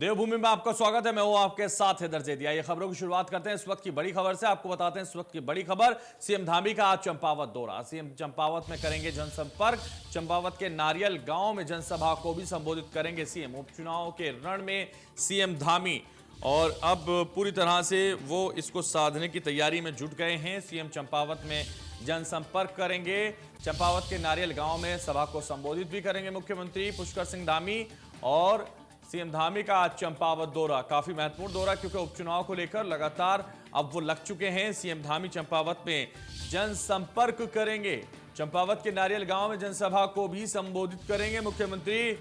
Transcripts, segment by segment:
देवभूमि में आपका स्वागत है। मैं हूं आपके साथ हैदर जैदिया। ये खबरों की शुरुआत करते हैं इस वक्त की बड़ी खबर से। आपको बताते हैं इस वक्त की बड़ी खबर। सीएम धामी का आज चंपावत दौरा। सीएम चंपावत में करेंगे जनसंपर्क। चंपावत के नारियल गांव में जनसभा को भी संबोधित करेंगे सीएम। उपचुनाव के रण में सीएम धामी और अब पूरी तरह से वो इसको साधने की तैयारी में जुट गए हैं। सीएम चंपावत में जनसंपर्क करेंगे। चंपावत के नारियल गांव में सभा को संबोधित भी करेंगे मुख्यमंत्री पुष्कर सिंह धामी। और सीएम धामी का आज चंपावत दौरा काफी महत्वपूर्ण दौरा, क्योंकि उपचुनाव को लेकर लगातार अब वो लग चुके हैं। सीएम धामी चंपावत में जनसंपर्क करेंगे। चंपावत के नारियल गांव में जनसभा को भी संबोधित करेंगे मुख्यमंत्री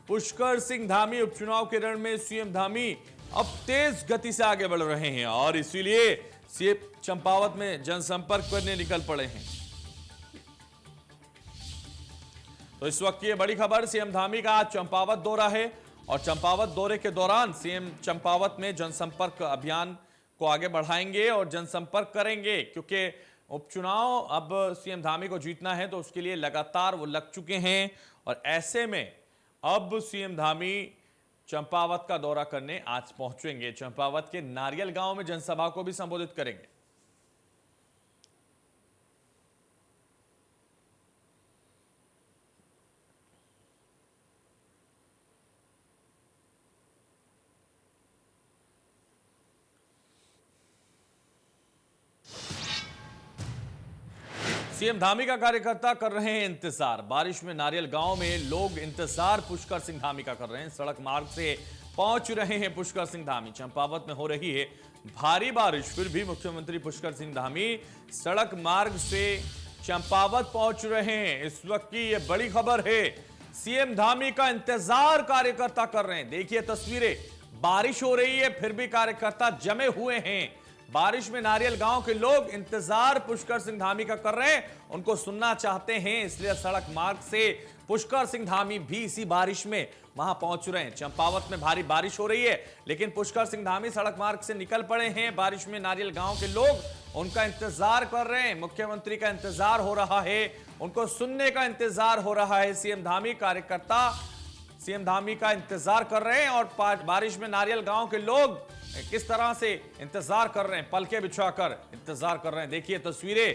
पुष्कर सिंह धामी। उपचुनाव के रण में सीएम धामी अब तेज गति से आगे बढ़ रहे हैं और इसीलिए सीएम चंपावत में जनसंपर्क करने निकल पड़े हैं। तो इस वक्त की बड़ी खबर, सीएम धामी का आज चंपावत दौरा है और चंपावत दौरे के दौरान सीएम चंपावत में जनसंपर्क अभियान को आगे बढ़ाएंगे और जनसंपर्क करेंगे, क्योंकि उपचुनाव अब सीएम धामी को जीतना है तो उसके लिए लगातार वो लग चुके हैं। और ऐसे में अब सीएम धामी चंपावत का दौरा करने आज पहुंचेंगे। चंपावत के नारियल गांव में जनसभा को भी संबोधित करेंगे। सीएम धामी का कार्यकर्ता कर रहे हैं इंतजार। बारिश में नारियल गांव में लोग इंतजार पुष्कर सिंह धामी का कर रहे हैं। सड़क मार्ग से पहुंच रहे हैं पुष्कर सिंह धामी। चंपावत में हो रही है भारी बारिश, फिर भी मुख्यमंत्री पुष्कर सिंह धामी सड़क मार्ग से चंपावत पहुंच रहे हैं। इस वक्त की यह बड़ी खबर है। सीएम धामी का इंतजार कार्यकर्ता कर रहे हैं। देखिए तस्वीरें, बारिश हो रही है फिर भी कार्यकर्ता जमे हुए हैं। बारिश में नारियल गांव के लोग इंतजार पुष्कर सिंह धामी का कर रहे हैं, उनको सुनना चाहते हैं, इसलिए सड़क मार्ग से पुष्कर सिंह धामी भी इसी बारिश में वहां पहुंच रहे हैं। चंपावत में भारी बारिश हो रही है लेकिन पुष्कर सिंह धामी सड़क मार्ग से निकल पड़े हैं। बारिश में नारियल गांव के लोग उनका इंतजार कर रहे हैं। मुख्यमंत्री का इंतजार हो रहा है, उनको सुनने का इंतजार हो रहा है। सीएम धामी कार्यकर्ता सीएम धामी का इंतजार कर रहे हैं और बारिश में नारियल गांव के लोग किस तरह से इंतजार कर रहे हैं, पलके बिछाकर इंतजार कर रहे हैं। देखिए तस्वीरें,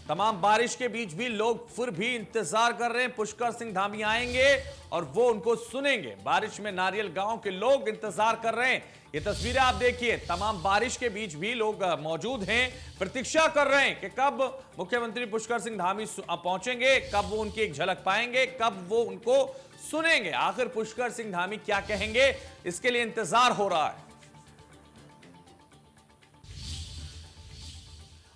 तमाम बारिश के बीच भी लोग फिर भी इंतजार कर रहे हैं। पुष्कर सिंह धामी आएंगे और वो उनको सुनेंगे। बारिश में नारियल गांव के लोग इंतजार कर रहे हैं। ये तस्वीरें आप देखिए, तमाम बारिश के बीच भी लोग मौजूद हैं, प्रतीक्षा कर रहे हैं कि कब मुख्यमंत्री पुष्कर सिंह धामी पहुंचेंगे, कब वो उनकी एक झलक पाएंगे, कब वो उनको सुनेंगे। आखिर पुष्कर सिंह धामी क्या कहेंगे, इसके लिए इंतजार हो रहा है।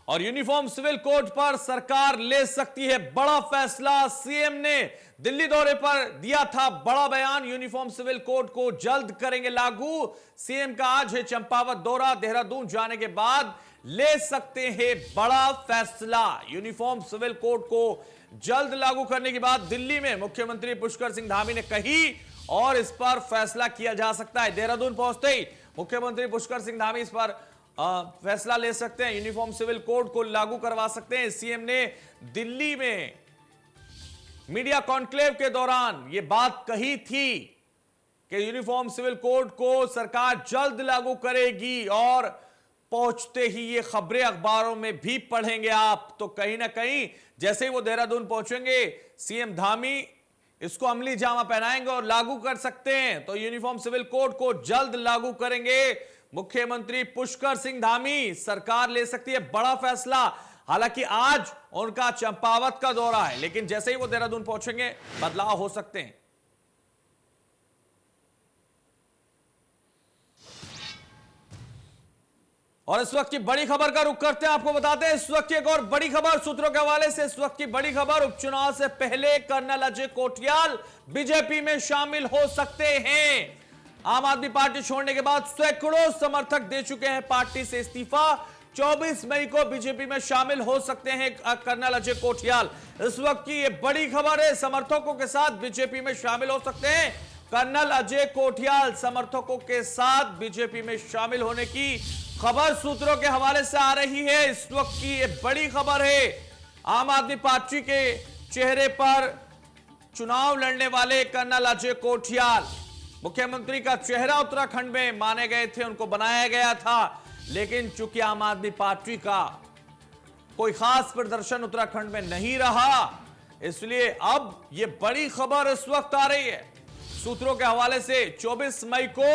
और यूनिफॉर्म सिविल कोड पर सरकार ले सकती है बड़ा फैसला। सीएम ने दिल्ली दौरे पर दिया था बड़ा बयान। यूनिफॉर्म सिविल कोड को जल्द करेंगे लागू। सीएम का आज है चंपावत दौरा। देहरादून जाने के बाद ले सकते हैं बड़ा फैसला। यूनिफॉर्म सिविल कोड को जल्द लागू करने की बात दिल्ली में मुख्यमंत्री पुष्कर सिंह धामी ने कही और इस पर फैसला किया जा सकता है। देहरादून पहुंचते ही मुख्यमंत्री पुष्कर सिंह धामी इस पर फैसला ले सकते हैं, यूनिफॉर्म सिविल कोड को लागू करवा सकते हैं। सीएम ने दिल्ली में मीडिया कॉन्क्लेव के दौरान यह बात कही थी कि यूनिफॉर्म सिविल कोड को सरकार जल्द लागू करेगी और पहुंचते ही ये खबरें अखबारों में भी पढ़ेंगे आप। तो कहीं ना कहीं जैसे ही वो देहरादून पहुंचेंगे, सीएम धामी इसको अमली जामा पहनाएंगे और लागू कर सकते हैं। तो यूनिफॉर्म सिविल कोड को जल्द लागू करेंगे मुख्यमंत्री पुष्कर सिंह धामी। सरकार ले सकती है बड़ा फैसला। हालांकि आज उनका चंपावत का दौरा है, लेकिन जैसे ही वो देहरादून पहुंचेंगे बदलाव हो सकते हैं। और इस वक्त की बड़ी खबर का रुख करते हैं, आपको बताते हैं इस वक्त की एक और बड़ी खबर सूत्रों के हवाले से। इस वक्त की बड़ी खबर, उपचुनाव से पहले कर्नल अजय कोटियाल बीजेपी में शामिल हो सकते हैं। आम आदमी पार्टी छोड़ने के बाद सैकड़ों समर्थक दे चुके हैं पार्टी से इस्तीफा। 24 मई को बीजेपी में शामिल हो सकते हैं कर्नल अजय कोटियाल। इस वक्त की यह बड़ी खबर है, समर्थकों के साथ बीजेपी में शामिल हो सकते हैं कर्नल अजय कोटियाल। समर्थकों के साथ बीजेपी में शामिल होने की खबर सूत्रों के हवाले से आ रही है। इस वक्त की यह बड़ी खबर है। आम आदमी पार्टी के चेहरे पर चुनाव लड़ने वाले कर्नल अजय कोटियाल मुख्यमंत्री का चेहरा उत्तराखंड में माने गए थे, उनको बनाया गया था, लेकिन चूंकि आम आदमी पार्टी का कोई खास प्रदर्शन उत्तराखंड में नहीं रहा, इसलिए अब यह बड़ी खबर इस वक्त आ रही है। सूत्रों के हवाले से 24 मई को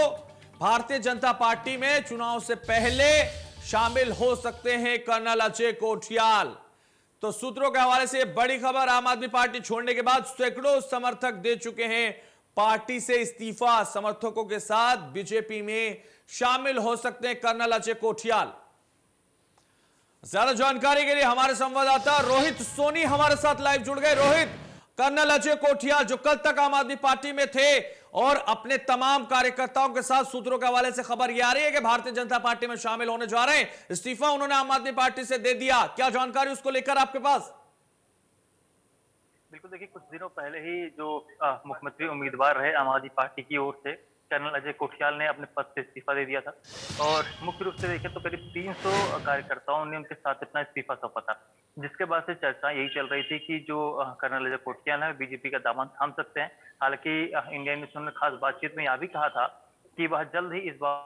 भारतीय जनता पार्टी में चुनाव से पहले शामिल हो सकते हैं कर्नल अजय कोठियाल। तो सूत्रों के हवाले से बड़ी खबर, आम आदमी पार्टी छोड़ने के बाद सैकड़ों समर्थक दे चुके हैं पार्टी से इस्तीफा। समर्थकों के साथ बीजेपी में शामिल हो सकते हैं कर्नल अजय कोठियाल। ज्यादा जानकारी के लिए हमारे संवाददाता रोहित सोनी हमारे साथ लाइव जुड़ गए। रोहित, कर्नल अजय कोठियाल जो कल तक आम आदमी पार्टी में थे और अपने तमाम कार्यकर्ताओं के साथ, सूत्रों के हवाले से खबर यह आ रही है कि भारतीय जनता पार्टी में शामिल होने जा रहे हैं, इस्तीफा उन्होंने आम आदमी पार्टी से दे दिया। क्या जानकारी उसको लेकर आपके पास? बिल्कुल, देखिए कुछ दिनों पहले ही जो मुख्यमंत्री उम्मीदवार रहे आम आदमी पार्टी की ओर से कर्नल अजय कोठियाल ने अपने पद से इस्तीफा दे दिया था और मुख्य रूप से देखें तो करीब 300 कार्यकर्ताओं ने उनके साथ अपना इस्तीफा सौंपा था, जिसके बाद से चर्चा यही चल रही थी कि जो कर्नल अजय कोठियाल है बीजेपी का दामन थाम सकते हैं। हालांकि इंडिया न्यूज ने खास बातचीत में यह भी कहा था कि वह जल्द ही इस बार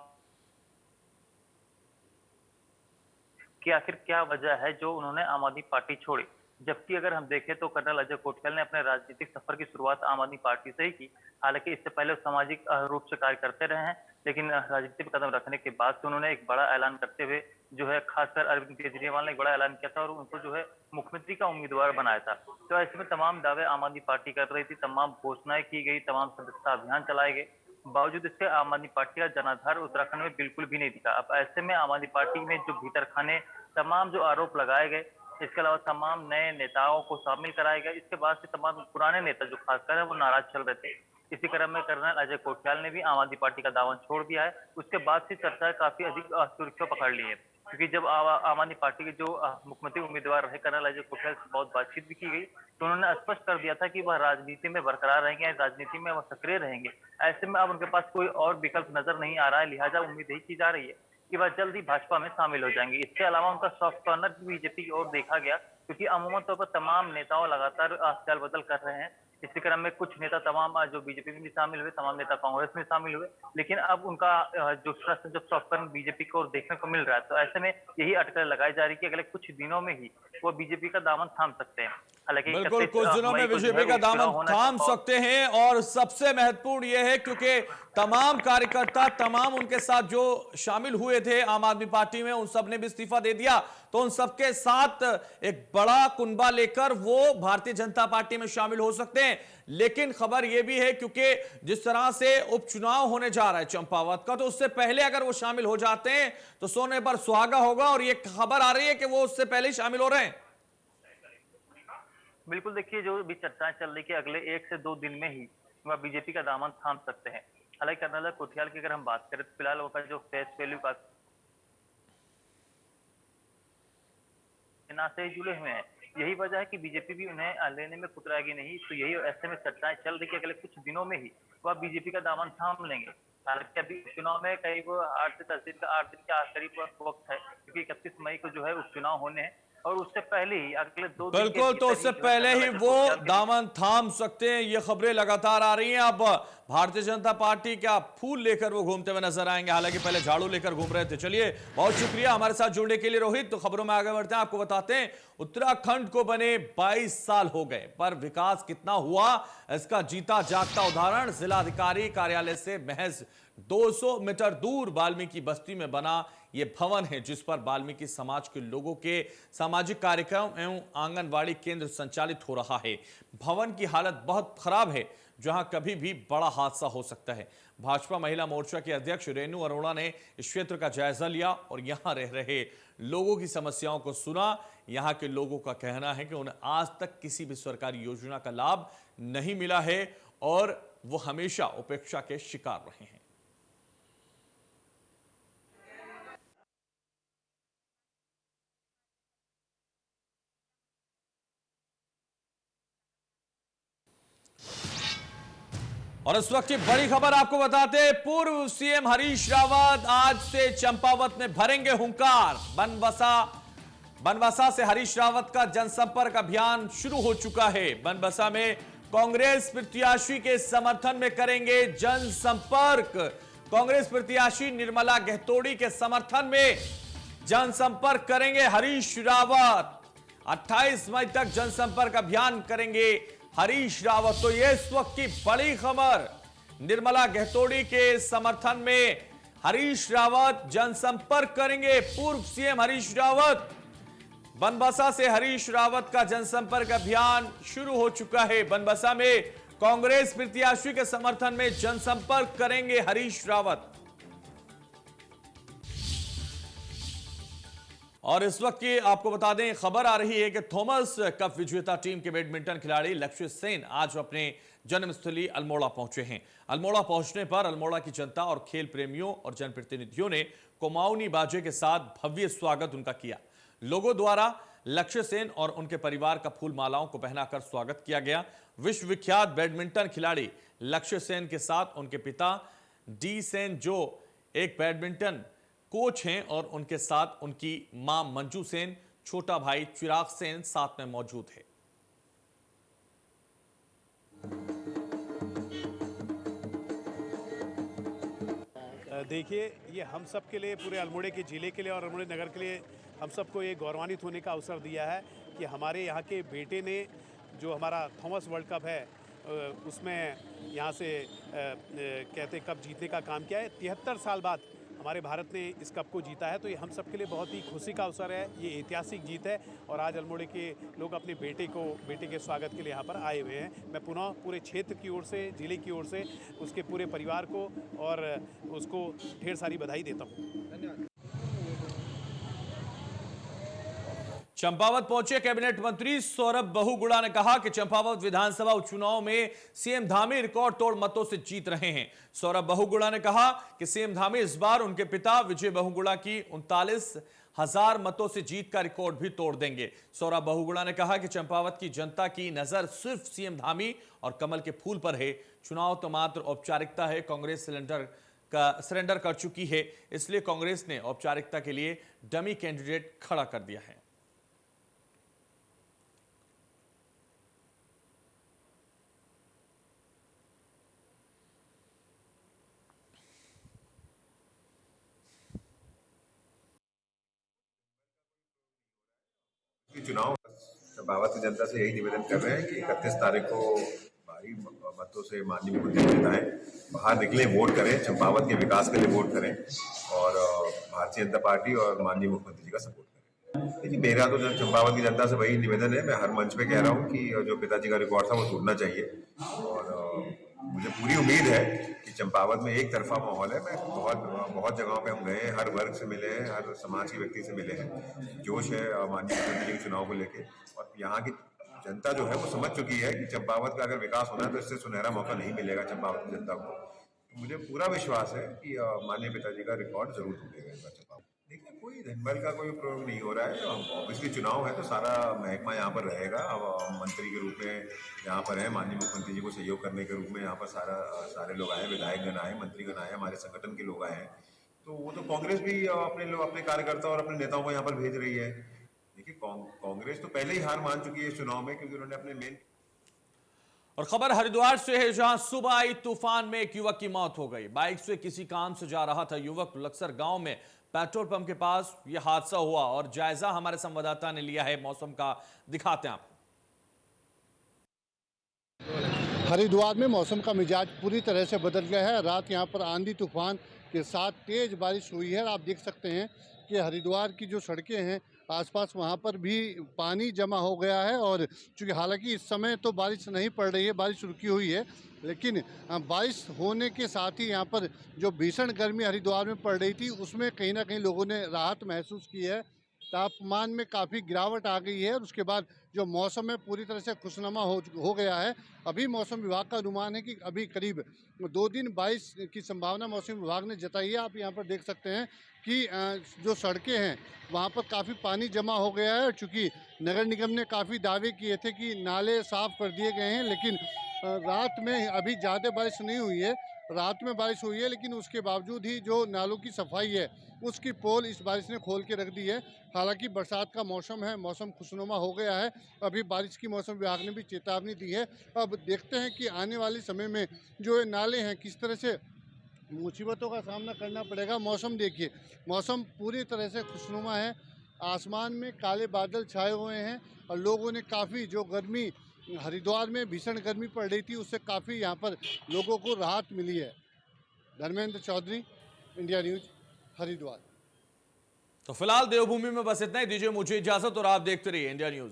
कि आखिर क्या वजह है जो उन्होंने आम आदमी पार्टी छोड़ी। जबकि अगर हम देखें तो कर्नल अजय कोठियाल ने अपने राजनीतिक सफर की शुरुआत आम आदमी पार्टी से ही की। हालांकि इससे पहले सामाजिक रूप से कार्य करते रहे हैं, लेकिन राजनीति पर कदम रखने के बाद से उन्होंने एक बड़ा ऐलान करते हुए जो है खासकर अरविंद केजरीवाल ने एक बड़ा ऐलान किया था और उनको जो है मुख्यमंत्री का उम्मीदवार बनाया था। तो ऐसे में तमाम दावे आम आदमी पार्टी कर रही थी, तमाम घोषणाएं की गई, तमाम सदस्यता अभियान चलाए गए, बावजूद इसके आम आदमी पार्टी का जनाधार उत्तराखंड में बिल्कुल भी नहीं दिखा। अब ऐसे में आम आदमी पार्टी में जो भीतर खाने तमाम जो आरोप लगाए गए, इसके अलावा तमाम नए नेताओं को शामिल कराया गया, इसके बाद से तमाम पुराने नेता जो खासकर है वो नाराज चल रहे थे। इसी क्रम में कर्नल अजय कोठियाल ने भी आम आदमी पार्टी का दामन छोड़ दिया है। उसके बाद से चर्चा काफी अधिक सुर्खियां पकड़ ली है, क्योंकि जब आम आदमी पार्टी के जो मुख्यमंत्री उम्मीदवार रहे कर्नल अजय कोठियाल से बहुत बातचीत भी की गई, तो उन्होंने स्पष्ट कर दिया था कि वह राजनीति में बरकरार रहेंगे, राजनीति में वह सक्रिय रहेंगे। ऐसे में अब उनके पास कोई और विकल्प नजर नहीं आ रहा है, लिहाजा उम्मीद यही की जा रही है कि वह जल्द ही भाजपा में शामिल हो जाएंगे। इसके अलावा उनका सॉफ्ट कॉर्नर भी बीजेपी की ओर देखा गया, क्योंकि अमूमन तौर पर तमाम नेताओं लगातार चाल बदल कर रहे हैं। इसी क्रम में कुछ नेता तमाम जो बीजेपी में भी शामिल हुए, तमाम नेता कांग्रेस में शामिल हुए, लेकिन अब उनका जो सॉफ्ट कॉर्नर बीजेपी को देखने को मिल रहा है। तो ऐसे में यही अटकलें लगाई जा रही है कि अगले कुछ दिनों में ही वो बीजेपी का दामन थाम सकते हैं। हालांकि बिल्कुल, कुछ दिनों में बीजेपी का दामन थाम सकते हैं और सबसे महत्वपूर्ण यह है क्योंकि तमाम कार्यकर्ता, तमाम उनके साथ जो शामिल हुए थे आम आदमी पार्टी में, उन सब ने भी इस्तीफा दे दिया। तो उन सबके साथ एक बड़ा कुनबा लेकर वो भारतीय जनता पार्टी में शामिल हो सकते हैं। लेकिन खबर यह भी है क्योंकि जिस तरह से उपचुनाव होने जा रहा है चंपावत का, तो उससे पहले अगर वो शामिल हो जाते हैं तो सोने पर सुहागा होगा, और ये खबर आ रही है कि वो उससे पहले ही शामिल हो रहे हैं। बिल्कुल, देखिए जो भी चर्चाएं चल रही है अगले 1 से 2 दिन में ही वह बीजेपी का दामन थाम सकते हैं। हालांकि कर्नल कोठियाल की अगर हम बात करें तो फिलहाल उनका जो फेस वैल्यू का से जुड़े हुए हैं, यही वजह है कि बीजेपी भी उन्हें लेने में कुतराएगी नहीं। तो यही ऐसे में चर्चाएं चल रही है कि अगले कुछ दिनों में ही वह बीजेपी का दामन थाम लेंगे। हालांकि अभी चुनाव में करीब 8 से 10 दिन का 8 दिन के करीब वक्त है, क्योंकि 31 मई को जो है उपचुनाव होने हैं और उससे पहले ही अगले 2 दिन बिल्कुल, तो उससे पहले ही वो दामन थाम सकते हैं। ये खबरें लगातार आ रही हैं। अब भारतीय जनता पार्टी क्या फूल लेकर वो घूमते हुए नजर आएंगे, हालांकि पहले झाड़ू लेकर घूम रहे थे। चलिए, बहुत शुक्रिया हमारे साथ जुड़ने के लिए रोहित। तो खबरों में आगे बढ़ते हैं, आपको बताते हैं उत्तराखंड को बने 22 साल हो गए, पर विकास कितना हुआ इसका जीता जागता उदाहरण जिलाधिकारी कार्यालय से महज 200 मीटर दूर वाल्मीकि बस्ती में बना ये भवन है, जिस पर वाल्मीकि समाज के लोगों के सामाजिक कार्यक्रम एवं आंगनवाड़ी केंद्र संचालित हो रहा है। भवन की हालत बहुत खराब है, जहां कभी भी बड़ा हादसा हो सकता है। भाजपा महिला मोर्चा के अध्यक्ष रेणु अरोड़ा ने इस क्षेत्र का जायजा लिया और यहां रह रहे लोगों की समस्याओं को सुना। यहां के लोगों का कहना है कि उन्हें आज तक किसी भी सरकारी योजना का लाभ नहीं मिला है और वो हमेशा उपेक्षा के शिकार रहे हैं। और इस वक्त की बड़ी खबर आपको बताते हैं, पूर्व सीएम हरीश रावत आज से चंपावत में भरेंगे हुंकार। बनबसा से हरीश रावत का जनसंपर्क अभियान शुरू हो चुका है। बनबसा में कांग्रेस प्रत्याशी के समर्थन में करेंगे जनसंपर्क। कांग्रेस प्रत्याशी निर्मला गहतोड़ी के समर्थन में जनसंपर्क करेंगे हरीश रावत। 28 मई तक जनसंपर्क अभियान करेंगे हरीश रावत। तो यह इस वक्त की बड़ी खबर, निर्मला गहतोड़ी के समर्थन में हरीश रावत जनसंपर्क करेंगे। पूर्व सीएम हरीश रावत, बनबसा से हरीश रावत का जनसंपर्क अभियान शुरू हो चुका है। बनबसा में कांग्रेस प्रत्याशी के समर्थन में जनसंपर्क करेंगे हरीश रावत। और इस वक्त की आपको बता दें खबर आ रही है कि थॉमस कप विजेता टीम के बैडमिंटन खिलाड़ी लक्ष्य सेन आज अपने जन्मस्थली अल्मोड़ा पहुंचे हैं। अल्मोड़ा पहुंचने पर अल्मोड़ा की जनता और खेल प्रेमियों और जनप्रतिनिधियों ने कुमाऊनी बाजे के साथ भव्य स्वागत उनका किया। लोगों द्वारा लक्ष्य सेन और उनके परिवार का फूल मालाओं को पहनाकर स्वागत किया गया। विश्व विख्यात बैडमिंटन खिलाड़ी लक्ष्य सेन के साथ उनके पिता डी सेन जो एक बैडमिंटन कोच हैं और उनके साथ उनकी मां मंजू सेन, छोटा भाई चिराग सेन साथ में मौजूद है। देखिए, ये हम सब के लिए, पूरे अल्मोड़े के जिले के लिए और अल्मोड़े नगर के लिए हम सबको ये गौरवान्वित होने का अवसर दिया है कि हमारे यहाँ के बेटे ने जो हमारा थॉमस वर्ल्ड कप है उसमें यहाँ से कहते कप जीतने का काम किया है। 73 साल बाद हमारे भारत ने इस कप को जीता है, तो ये हम सब के लिए बहुत ही खुशी का अवसर है। ये ऐतिहासिक जीत है और आज अल्मोड़े के लोग अपने बेटे के स्वागत के लिए यहाँ पर आए हुए हैं। मैं पुनः पूरे क्षेत्र की ओर से, जिले की ओर से उसके पूरे परिवार को और उसको ढेर सारी बधाई देता हूँ। धन्यवाद। चंपावत पहुंचे कैबिनेट मंत्री सौरभ बहुगुणा ने कहा कि चंपावत विधानसभा उपचुनाव में सीएम धामी रिकॉर्ड तोड़ मतों से जीत रहे हैं। सौरभ बहुगुणा ने कहा कि सीएम धामी इस बार उनके पिता विजय बहुगुणा की 39,000 मतों से जीत का रिकॉर्ड भी तोड़ देंगे। सौरभ बहुगुणा ने कहा कि चंपावत की जनता की नजर सिर्फ सीएम धामी और कमल के फूल पर है। चुनाव तो मात्र औपचारिकता है। कांग्रेस सरेंडर कर चुकी है, इसलिए कांग्रेस ने औपचारिकता के लिए डमी कैंडिडेट खड़ा कर दिया है। चुनाव चंपावत की जनता से यही निवेदन कर रहे हैं कि 31 तारीख को भारी मतों से माननीय मुख्यमंत्री जिताएं, बाहर निकले, वोट करें, चंपावत के विकास के लिए वोट करें और भारतीय जनता पार्टी और माननीय मुख्यमंत्री जी का सपोर्ट करें। देखिए, मेरा तो चंपावत की जनता से वही निवेदन है। मैं हर मंच पे कह रहा हूँ कि जो पिताजी का रिकॉर्ड था वो टूटना चाहिए और मुझे पूरी उम्मीद है कि चंपावत में एक तरफा माहौल है। मैं बहुत जगहों पे हम गए हैं, हर वर्ग से मिले हैं, हर समाज के व्यक्ति से मिले हैं। जोश है माननीय मुख्यमंत्री के चुनाव को लेके और यहाँ की जनता जो है वो समझ चुकी है कि चंपावत का अगर विकास होना है तो इससे सुनहरा मौका नहीं मिलेगा चंपावत की जनता को। तो मुझे पूरा विश्वास है कि माननीय पिताजी का रिकॉर्ड जरूर टूटेगा इस बार चंपावत। देखिए, कोई धनबल का कोई प्रयोग नहीं हो रहा है। ऑब्वियसली चुनाव है तो सारा महकमा यहाँ पर रहेगा। अब मंत्री के रूप में यहाँ पर है, माननीय मुख्यमंत्री जी को सहयोग करने के रूप में यहाँ पर सारे लोग आए, विधायकगण आए, मंत्रीगण आए, हमारे संगठन के लोग आए हैं। तो वो तो कांग्रेस भी अपने कार्यकर्ता और अपने नेताओं को यहाँ पर भेज रही है। देखिए, कांग्रेस तो पहले ही हार मान चुकी है इस चुनाव में, क्योंकि उन्होंने अपने मेन। और खबर हरिद्वार से है, जहां सुबह आई तूफान में एक युवक की मौत हो गई। बाइक से किसी काम से जा रहा था युवक। लक्सर गांव में पेट्रोल पंप के पास यह हादसा हुआ और जायजा हमारे संवाददाता ने लिया है। मौसम का दिखाते हैं आपको। हरिद्वार में मौसम का मिजाज पूरी तरह से बदल गया है। रात यहाँ पर आंधी तूफान के साथ तेज बारिश हुई है। आप देख सकते हैं कि हरिद्वार की जो सड़कें हैं आसपास वहाँ पर भी पानी जमा हो गया है। और चूँकि हालांकि इस समय तो बारिश नहीं पड़ रही है, बारिश रुकी हुई है, लेकिन बारिश होने के साथ ही यहाँ पर जो भीषण गर्मी हरिद्वार में पड़ रही थी उसमें कहीं ना कहीं लोगों ने राहत महसूस की है। तापमान में काफ़ी गिरावट आ गई है और उसके बाद जो मौसम है पूरी तरह से खुशनुमा हो गया है। अभी मौसम विभाग का अनुमान है कि अभी करीब 2 दिन बारिश की संभावना मौसम विभाग ने जताई है। आप यहाँ पर देख सकते हैं कि जो सड़कें हैं वहाँ पर काफ़ी पानी जमा हो गया है। चूँकि नगर निगम ने काफ़ी दावे किए थे कि नाले साफ़ कर दिए गए हैं, लेकिन रात में अभी ज़्यादा बारिश नहीं हुई है। रात में बारिश हुई है, लेकिन उसके बावजूद ही जो नालों की सफाई है उसकी पोल इस बारिश ने खोल के रख दी है। हालांकि बरसात का मौसम है, मौसम खुशनुमा हो गया है। अभी बारिश की मौसम विभाग ने भी चेतावनी दी है। अब देखते हैं कि आने वाले समय में जो ये नाले हैं किस तरह से मुसीबतों का सामना करना पड़ेगा। मौसम देखिए, मौसम पूरी तरह से खुशनुमा है। आसमान में काले बादल छाए हुए हैं और लोगों ने काफ़ी जो गर्मी हरिद्वार में भीषण गर्मी पड़ रही थी उससे काफ़ी यहाँ पर लोगों को राहत मिली है। Dharmendra Chaudhary, India News, Haridwar. तो फिलहाल देवभूमि में बस इतना ही। दीजिए मुझे इजाजत और आप देखते रहिए इंडिया न्यूज।